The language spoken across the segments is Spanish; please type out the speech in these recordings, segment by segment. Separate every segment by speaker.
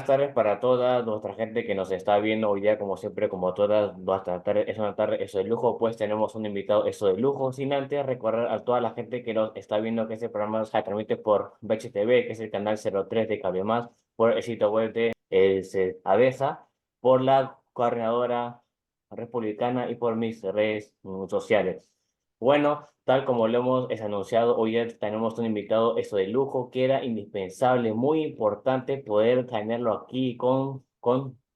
Speaker 1: tardes para toda nuestra gente que nos está viendo hoy día, como siempre, como todas nuestras tardes, es una tarde eso de lujo, pues tenemos un invitado eso de lujo, sin antes recordar a toda la gente que nos está viendo que este programa se transmite por BHTV, que es el canal 03 de Cable Más, por el sitio web de Abeja, por la coordinadora republicana y por mis redes sociales. Bueno, tal como lo hemos anunciado, hoy ya tenemos un invitado eso de lujo que era indispensable, muy importante poder tenerlo aquí con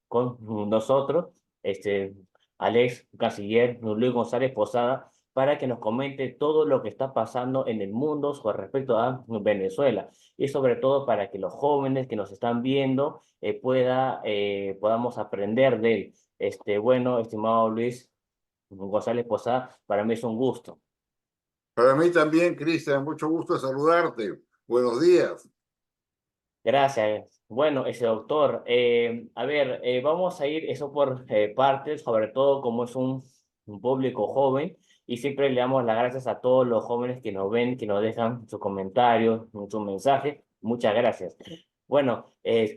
Speaker 1: nosotros, este, Alex Canciller, Luis González Posada, para que nos comente todo lo que está pasando en el mundo con respecto a Venezuela y sobre todo para que los jóvenes que nos están viendo podamos aprender de él. Bueno, estimado Luis González Posada, para mí es un gusto.
Speaker 2: Para mí también, Cristian, mucho gusto saludarte. Buenos días.
Speaker 1: Gracias. Bueno, ese doctor, a ver, vamos a ir eso por partes, sobre todo como es un público joven, y siempre le damos las gracias a todos los jóvenes que nos ven, que nos dejan sus comentarios, sus mensajes. Muchas gracias. Bueno,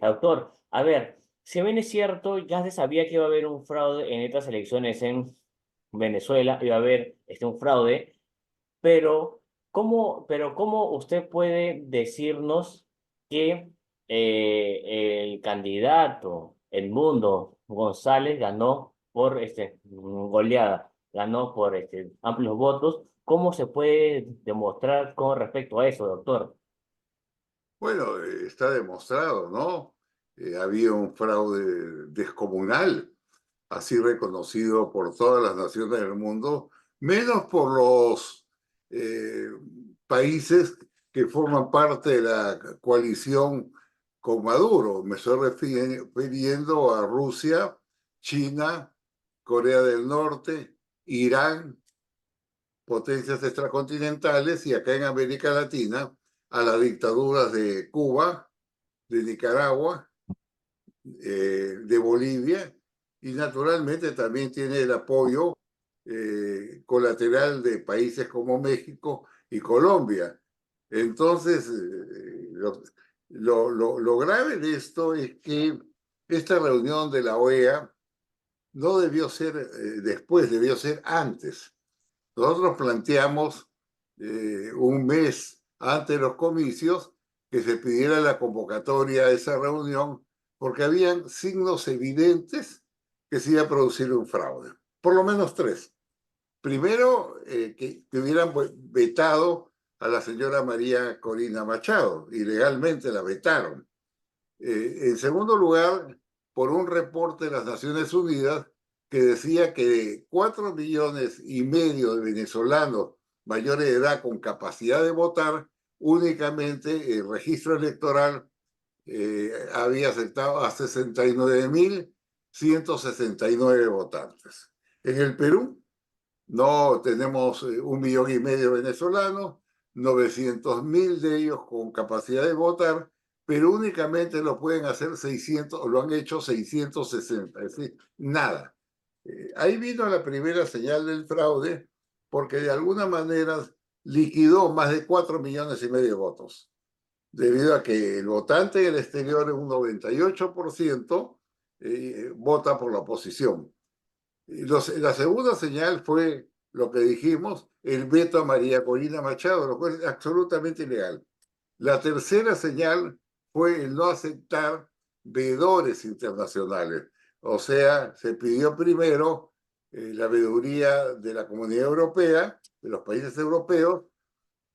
Speaker 1: doctor, a ver, si bien es cierto, ya se sabía que iba a haber un fraude en estas elecciones en Venezuela, iba a haber un fraude. Pero ¿cómo usted puede decirnos que el candidato, el Mundo González, ganó por goleada, ganó por amplios votos? ¿Cómo se puede demostrar con respecto a eso, doctor?
Speaker 2: Bueno, está demostrado, ¿no? Había un fraude descomunal, así reconocido por todas las naciones del mundo, menos por los eh, países que forman parte de la coalición con Maduro. Me estoy refiriendo a Rusia, China, Corea del Norte, Irán, potencias extracontinentales, y acá en América Latina a las dictaduras de Cuba, de Nicaragua, de Bolivia, y naturalmente también tiene el apoyo colateral de países como México y Colombia. Entonces, lo grave de esto es que esta reunión de la OEA no debió ser después, debió ser antes. Nosotros planteamos un mes antes de los comicios que se pidiera la convocatoria a esa reunión porque habían signos evidentes que se iba a producir un fraude. Por lo menos tres. Primero, que hubieran vetado a la señora María Corina Machado. Ilegalmente la vetaron. En segundo lugar, por un reporte de las Naciones Unidas que decía que de 4,5 millones de venezolanos mayores de edad con capacidad de votar, únicamente el registro electoral había aceptado a 69,169 votantes. En el Perú no tenemos 1,5 millones de venezolanos, 900.000 de ellos con capacidad de votar, pero únicamente lo pueden hacer 600, o lo han hecho 660, es decir, nada. Ahí vino la primera señal del fraude, porque de alguna manera liquidó más de 4,5 millones de votos, debido a que el votante en el exterior, un 98%, vota por la oposición. La segunda señal fue lo que dijimos, el veto a María Corina Machado, lo cual es absolutamente ilegal. La tercera señal fue el no aceptar veedores internacionales. O sea, se pidió primero la veeduría de la Comunidad Europea, de los países europeos,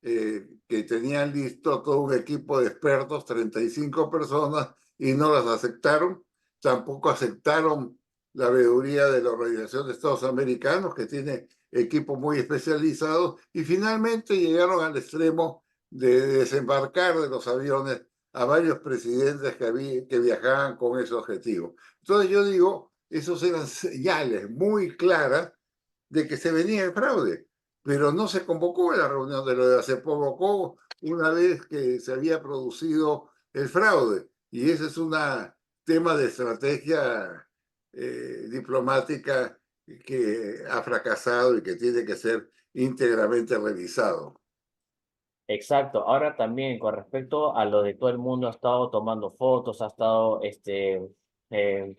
Speaker 2: que tenían listo todo un equipo de expertos, 35 personas, y no las aceptaron. Tampoco aceptaron la veeduría de la Organización de Estados Americanos, que tiene equipos muy especializados, y finalmente llegaron al extremo de desembarcar de los aviones a varios presidentes que viajaban con ese objetivo. Entonces yo digo, esos eran señales muy claras de que se venía el fraude, pero no se convocó a la reunión de la OEA, se convocó una vez que se había producido el fraude, y ese es un tema de estrategia diplomática que ha fracasado y que tiene que ser íntegramente revisado.
Speaker 1: Exacto. Ahora también con respecto a lo de todo el mundo ha estado tomando fotos, ha estado eh,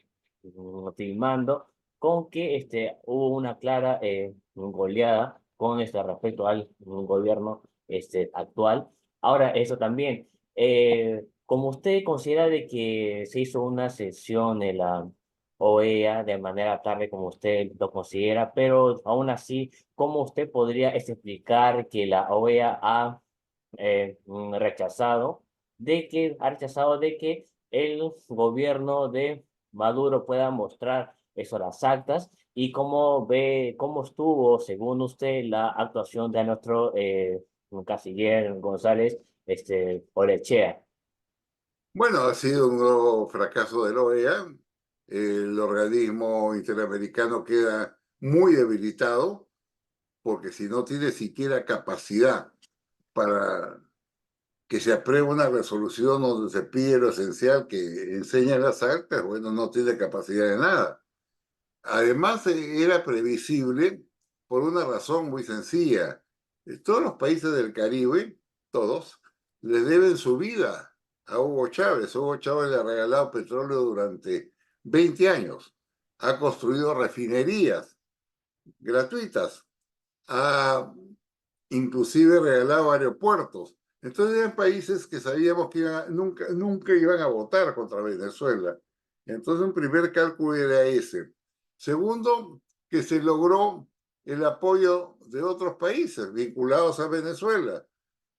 Speaker 1: filmando con que hubo una clara goleada con respecto al gobierno actual. Ahora, eso también, como usted considera de que se hizo una sesión en la OEA de manera tarde como usted lo considera, pero aún así, ¿cómo usted podría explicar que la OEA ha rechazado de que el gobierno de Maduro pueda mostrar eso, las actas, y cómo ve, cómo estuvo, según usted, la actuación de nuestro canciller González Orechea?
Speaker 2: Bueno, ha sido un nuevo fracaso de la OEA. El organismo interamericano queda muy debilitado porque si no tiene siquiera capacidad para que se apruebe una resolución donde se pide lo esencial que enseña las actas, bueno, no tiene capacidad de nada. Además, era previsible por una razón muy sencilla. Todos los países del Caribe, todos, le deben su vida a Hugo Chávez. Hugo Chávez le ha regalado petróleo durante 20 años. Ha construido refinerías gratuitas. Ha inclusive regalado aeropuertos. Entonces eran países que sabíamos que nunca, nunca iban a votar contra Venezuela. Entonces un primer cálculo era ese. Segundo, que se logró el apoyo de otros países vinculados a Venezuela,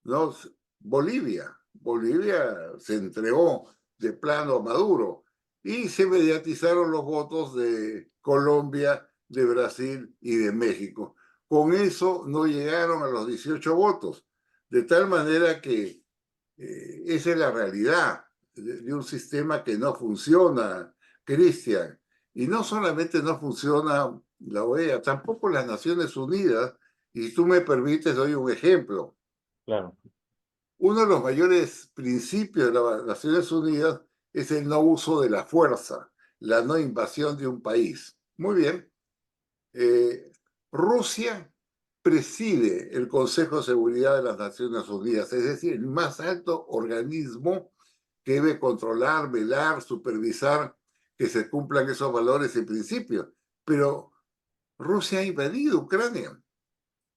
Speaker 2: ¿no? Bolivia. Bolivia se entregó de plano a Maduro y se mediatizaron los votos de Colombia, de Brasil y de México. Con eso no llegaron a los 18 votos, de tal manera que esa es la realidad de un sistema que no funciona, Cristian. Y no solamente no funciona la OEA, tampoco las Naciones Unidas. Y si tú me permites, doy un ejemplo.
Speaker 1: Claro,
Speaker 2: Uno de los mayores principios de las Naciones Unidas es el no uso de la fuerza, la no invasión de un país. Muy bien. Eh, Rusia preside el Consejo de Seguridad de las Naciones Unidas, es decir, el más alto organismo que debe controlar, velar, supervisar que se cumplan esos valores y principios. Pero Rusia ha invadido Ucrania,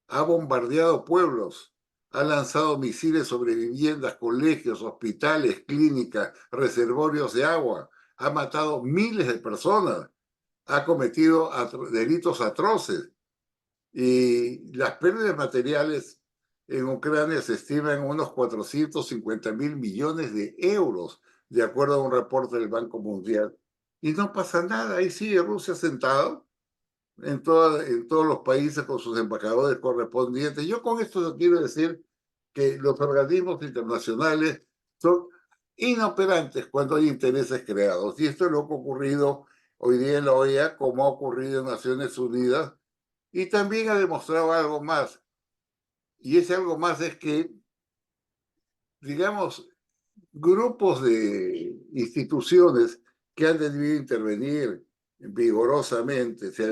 Speaker 2: ha bombardeado pueblos, ha lanzado misiles sobre viviendas, colegios, hospitales, clínicas, reservorios de agua, ha matado miles de personas, ha cometido delitos atroces y las pérdidas materiales en Ucrania se estiman en unos 450.000 millones de euros, de acuerdo a un reporte del Banco Mundial. Y no pasa nada, ahí sigue Rusia sentado en todos los países con sus embajadores correspondientes. Yo con esto no quiero decir que los organismos internacionales son inoperantes cuando hay intereses creados. Y esto es lo que ha ocurrido hoy día en la OEA, como ha ocurrido en Naciones Unidas, y también ha demostrado algo más. Y ese algo más es que, digamos, grupos de instituciones que han debido intervenir vigorosamente, se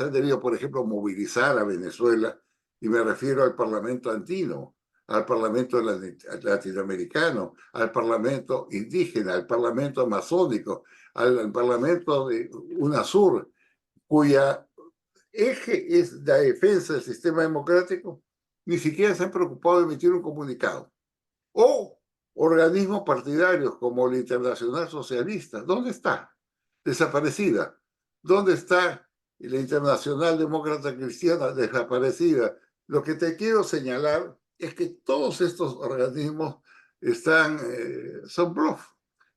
Speaker 2: han debido, por ejemplo, movilizar a Venezuela, y me refiero al Parlamento andino, al Parlamento latinoamericano, al Parlamento indígena, al Parlamento amazónico, al Parlamento de UNASUR, cuya eje es la defensa del sistema democrático, ni siquiera se han preocupado de emitir un comunicado. O organismos partidarios como la Internacional Socialista, ¿dónde está? Desaparecida. ¿Dónde está la Internacional Demócrata Cristiana? Desaparecida. Lo que te quiero señalar es que todos estos organismos son bluff,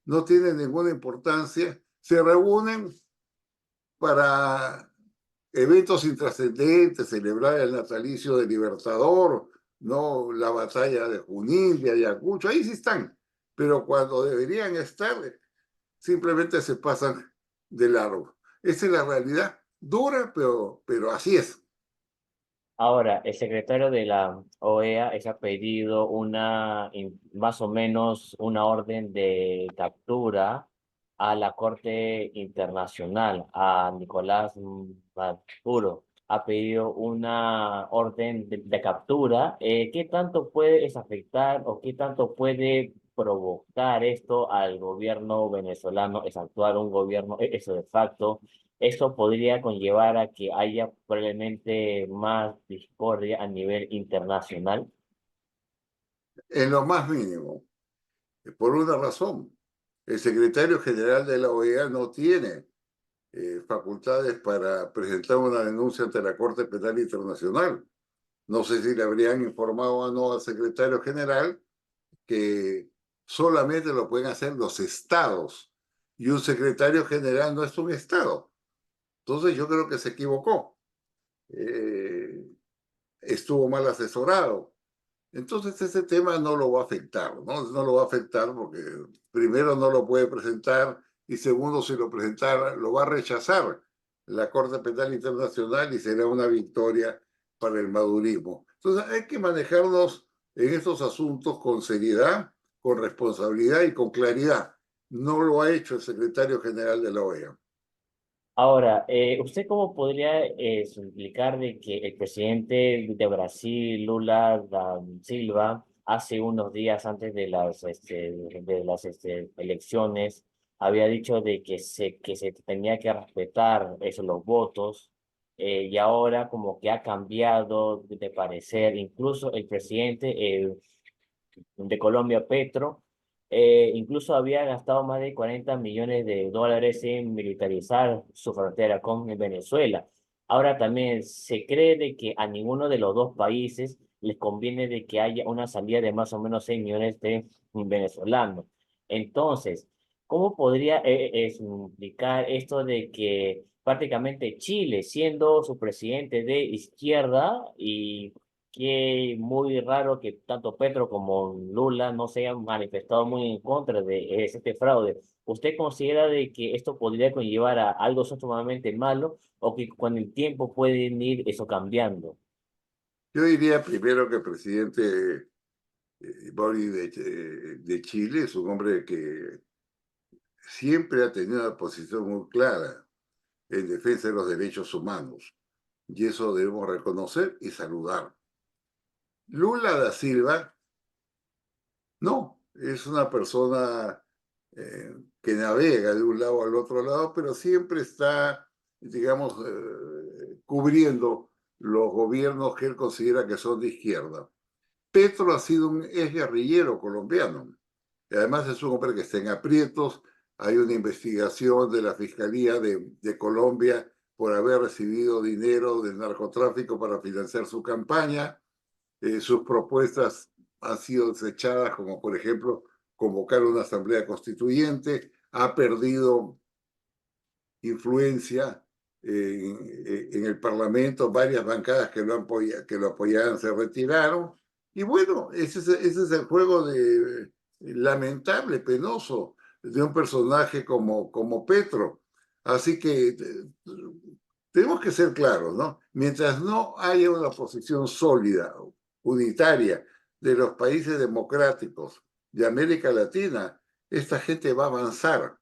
Speaker 2: no tienen ninguna importancia, se reúnen para eventos intrascendentes, celebrar el natalicio del Libertador, no la batalla de Junín, de Ayacucho, ahí sí están, pero cuando deberían estar, simplemente se pasan de largo. Esa es la realidad, dura, pero así es.
Speaker 1: ahora, el secretario de la OEA ha pedido más o menos una orden de captura a la Corte Internacional, a Nicolás Maduro. ha pedido una orden de captura. ¿Qué tanto puede eso afectar o qué tanto puede provocar esto al gobierno venezolano? Es actuar un gobierno, eso de facto. Esto podría conllevar a que haya probablemente más discordia a nivel internacional.
Speaker 2: En lo más mínimo, por una razón. El secretario general de la OEA no tiene facultades para presentar una denuncia ante la Corte Penal Internacional. No sé si le habrían informado o no al secretario general que solamente lo pueden hacer los estados y un secretario general no es un estado. Entonces yo creo que se equivocó, eh, estuvo mal asesorado. Entonces ese tema no lo va a afectar, ¿no? No lo va a afectar porque primero no lo puede presentar y segundo, si lo presentara, lo va a rechazar la Corte Penal Internacional y será una victoria para el madurismo. Entonces hay que manejarnos en estos asuntos con seriedad, con responsabilidad y con claridad. No lo ha hecho el secretario general de la OEA.
Speaker 1: Ahora, ¿usted cómo podría explicar de que el presidente de Brasil, Lula da Silva, hace unos días antes de las elecciones, había dicho de que se tenía que respetar eso, los votos, y ahora como que ha cambiado de parecer, incluso el presidente de Colombia, Petro, incluso había gastado más de 40 millones de dólares en militarizar su frontera con Venezuela. Ahora también se cree de que a ninguno de los dos países les conviene de que haya una salida de más o menos 6 millones de venezolanos. Entonces, ¿cómo podría explicar esto de que prácticamente Chile, siendo su presidente de izquierda y que muy raro que tanto Petro como Lula no se hayan manifestado muy en contra de este fraude? ¿Usted considera de que esto podría conllevar a algo sumamente malo o que con el tiempo pueden ir eso cambiando?
Speaker 2: Yo diría primero que el presidente Boric de Chile es un hombre que siempre ha tenido una posición muy clara en defensa de los derechos humanos. Y eso debemos reconocer y saludar. Lula da Silva, no, es una persona que navega de un lado al otro lado, pero siempre está, digamos, cubriendo los gobiernos que él considera que son de izquierda. Petro ha sido un ex guerrillero colombiano. Y además es un hombre que está en aprietos. Hay una investigación de la Fiscalía de Colombia por haber recibido dinero del narcotráfico para financiar su campaña. Sus propuestas han sido desechadas, como por ejemplo convocar una asamblea constituyente. Ha perdido influencia en el Parlamento, varias bancadas que lo apoyaban se retiraron. Y bueno, ese es el juego lamentable, penoso, de un personaje como Petro. Así que tenemos que ser claros, ¿no? Mientras no haya una posición sólida, unitaria de los países democráticos de América Latina, esta gente va a avanzar.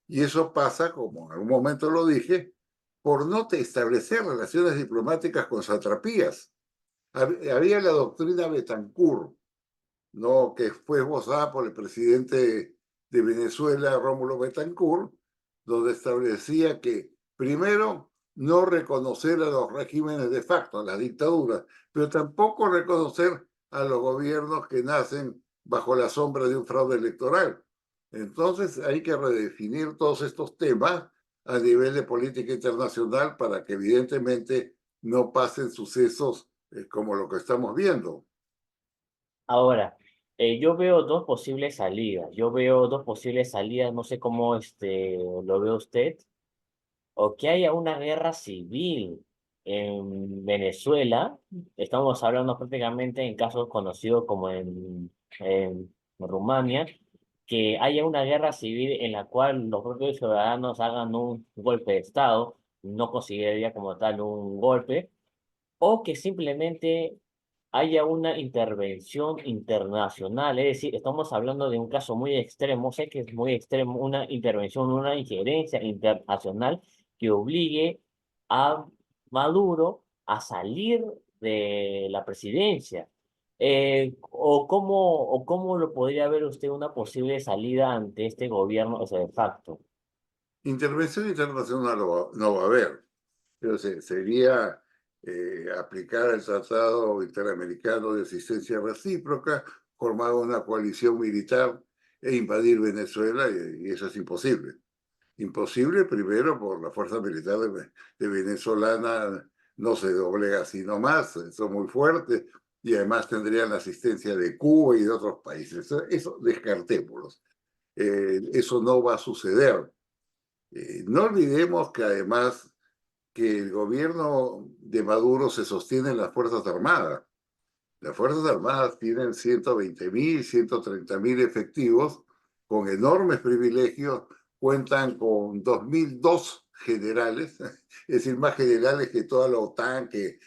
Speaker 2: Y eso pasa, como en algún momento lo dije, por no te establecer relaciones diplomáticas con satrapías. Había la doctrina Betancourt, ¿no? Que fue esbozada por el presidente de Venezuela, Rómulo Betancourt, donde establecía que primero no reconocer a los regímenes de facto, a las dictaduras, pero tampoco reconocer a los gobiernos que nacen bajo la sombra de un fraude electoral. Entonces hay que redefinir todos estos temas a nivel de política internacional para que evidentemente no pasen sucesos como lo que estamos viendo.
Speaker 1: Ahora, yo veo dos posibles salidas. Yo veo dos posibles salidas, no sé cómo lo ve usted, o que haya una guerra civil en Venezuela. Estamos hablando prácticamente en casos conocidos como en Rumania, que haya una guerra civil en la cual los propios ciudadanos hagan un golpe de Estado, no consideraría como tal un golpe, o que simplemente haya una intervención internacional. Es decir, estamos hablando de un caso muy extremo, sé que es muy extremo, una intervención, una injerencia internacional que obligue a Maduro a salir de la presidencia. O cómo lo podría ver usted una posible salida ante este gobierno, o sea, de facto?
Speaker 2: Intervención internacional no va a haber, pero sería aplicar el Tratado Interamericano de Asistencia Recíproca, formar una coalición militar e invadir Venezuela, y eso es imposible. Imposible primero por la fuerza militar de venezolana, no se doblega así nomás, son muy fuertes y además tendrían la asistencia de Cuba y de otros países. Eso descartémoslos. Eso no va a suceder. No olvidemos que además que el gobierno de Maduro se sostiene en las Fuerzas Armadas. Las Fuerzas Armadas tienen 120.000, 130.000 efectivos con enormes privilegios, cuentan con 2.002 generales, es decir, más generales que toda la OTAN, que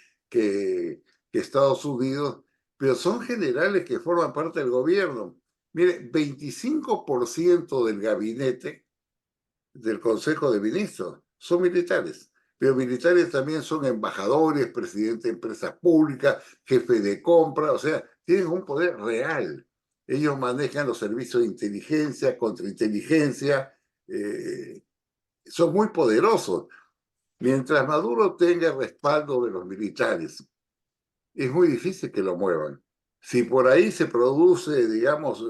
Speaker 2: Estados Unidos, pero son generales que forman parte del gobierno. Mire, 25% del gabinete del Consejo de Ministros son militares, pero militares también son embajadores, presidentes de empresas públicas, jefes de compra, o sea, tienen un poder real. Ellos manejan los servicios de inteligencia, contrainteligencia, eh, son muy poderosos. Mientras Maduro tenga el respaldo de los militares, es muy difícil que lo muevan. Si por ahí se produce, digamos,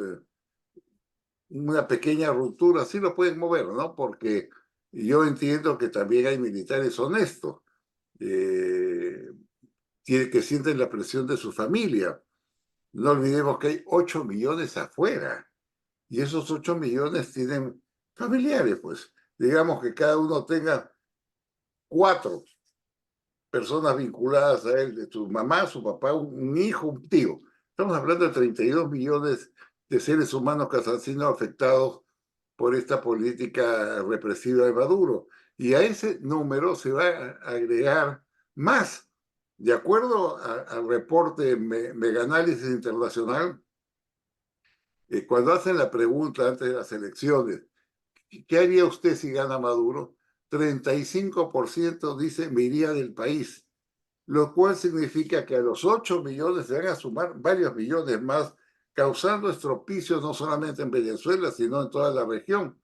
Speaker 2: una pequeña ruptura, sí lo pueden mover, ¿no? Porque yo entiendo que también hay militares honestos, eh, que sienten la presión de su familia. No olvidemos que hay 8 millones afuera y esos 8 millones tienen familiares, pues. Digamos que cada uno tenga 4 personas vinculadas a él, de su mamá, su papá, un hijo, un tío. Estamos hablando de 32 millones de seres humanos que han sido afectados por esta política represiva de Maduro. Y a ese número se va a agregar más. De acuerdo al reporte Megaanálisis Internacional, cuando hacen la pregunta antes de las elecciones, ¿qué haría usted si gana Maduro? 35% dice me iría del país, lo cual significa que a los 8 millones se van a sumar varios millones más, causando estropicios no solamente en Venezuela, sino en toda la región.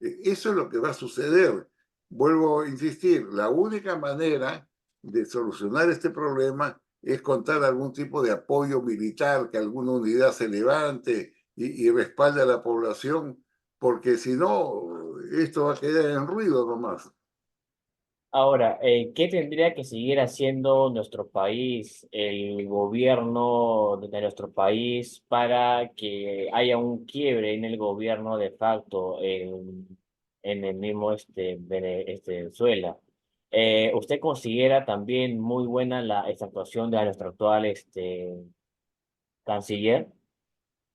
Speaker 2: Eso es lo que va a suceder. Vuelvo a insistir, la única manera de solucionar este problema es contar algún tipo de apoyo militar, que alguna unidad se levante y respalde a la población, porque si no, esto va a quedar en ruido nomás.
Speaker 1: Ahora, ¿qué tendría que seguir haciendo nuestro país, el gobierno de nuestro país, para que haya un quiebre en el gobierno de facto en el mismo Venezuela? ¿Usted considera también muy buena esta actuación de nuestro actual canciller?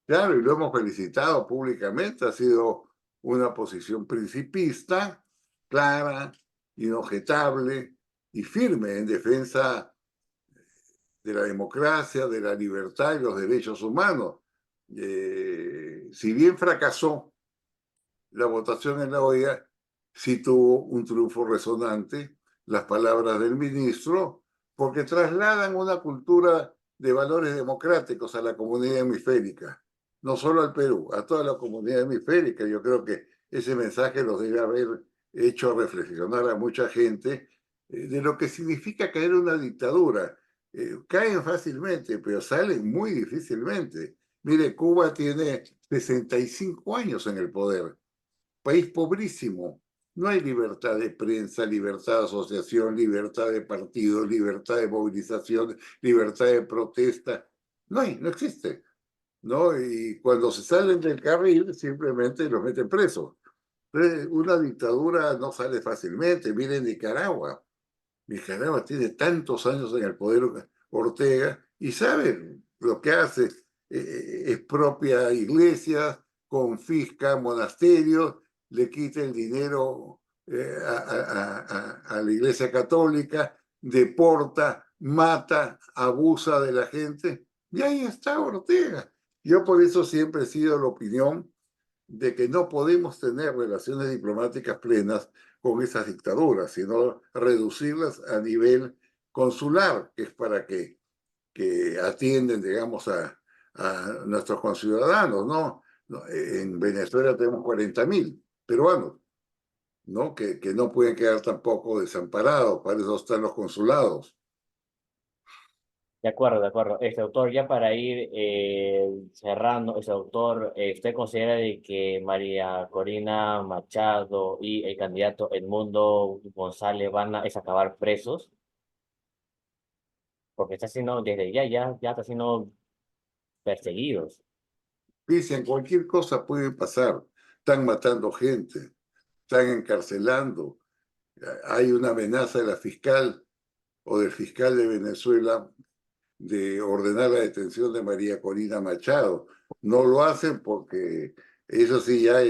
Speaker 2: Claro, y lo hemos felicitado públicamente, ha sido una posición principista, clara, inobjetable y firme en defensa de la democracia, de la libertad y los derechos humanos. Si bien fracasó la votación en la OEA, sí tuvo un triunfo resonante las palabras del ministro, porque trasladan una cultura de valores democráticos a la comunidad hemisférica, no solo al Perú, a toda la comunidad hemisférica. Yo creo que ese mensaje los debe haber hecho reflexionar a mucha gente de lo que significa caer en una dictadura. Caen fácilmente, pero salen muy difícilmente. Mire, Cuba tiene 65 años en el poder, país pobrísimo. No hay libertad de prensa, libertad de asociación, libertad de partido, libertad de movilización, libertad de protesta. No hay, no existe, ¿no? Y cuando se salen del carril, simplemente los meten presos. Entonces, una dictadura no sale fácilmente. Miren Nicaragua. Nicaragua tiene tantos años en el poder Ortega y saben lo que hace. Expropia iglesias, confisca monasterios, le quita el dinero a la iglesia católica, deporta, mata, abusa de la gente. Y ahí está Ortega. Yo por eso siempre he sido de la opinión de que no podemos tener relaciones diplomáticas plenas con esas dictaduras, sino reducirlas a nivel consular, que es para que atienden, digamos, a nuestros conciudadanos, ¿no? En Venezuela tenemos 40.000 peruanos, ¿no? Que no pueden quedar tampoco desamparados, para eso están los consulados.
Speaker 1: De acuerdo, de acuerdo. Este autor, ya para ir cerrando, este autor, ¿usted considera de que María Corina Machado y el candidato Edmundo González van a es acabar presos? Porque está siendo, desde ya está siendo perseguidos.
Speaker 2: Dicen, cualquier cosa puede pasar. Están matando gente, están encarcelando. Hay una amenaza de la fiscal o del fiscal de Venezuela de ordenar la detención de María Corina Machado. No lo hacen porque eso sí ya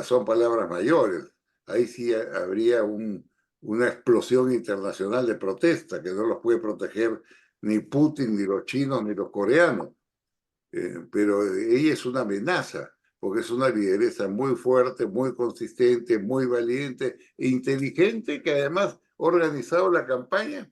Speaker 2: son palabras mayores. Ahí sí habría una explosión internacional de protesta que no los puede proteger ni Putin, ni los chinos, ni los coreanos. Pero ella es una amenaza, porque es una lideresa muy fuerte, muy consistente, muy valiente e inteligente, que además ha organizado la campaña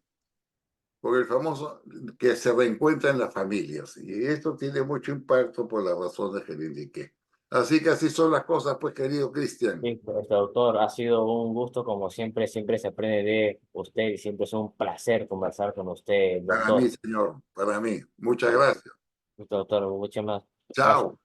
Speaker 2: por el famoso que se reencuentra en las familias. Y esto tiene mucho impacto por las razones que le indiqué. Así que así son las cosas, pues, querido Cristian.
Speaker 1: Sí, este autor, ha sido un gusto, como siempre, siempre se aprende de usted y siempre es un placer conversar con usted,
Speaker 2: Para mí,
Speaker 1: doctor.
Speaker 2: señor, para mí. Muchas gracias.
Speaker 1: Doctor, muchas más. Gracias.
Speaker 2: Chao.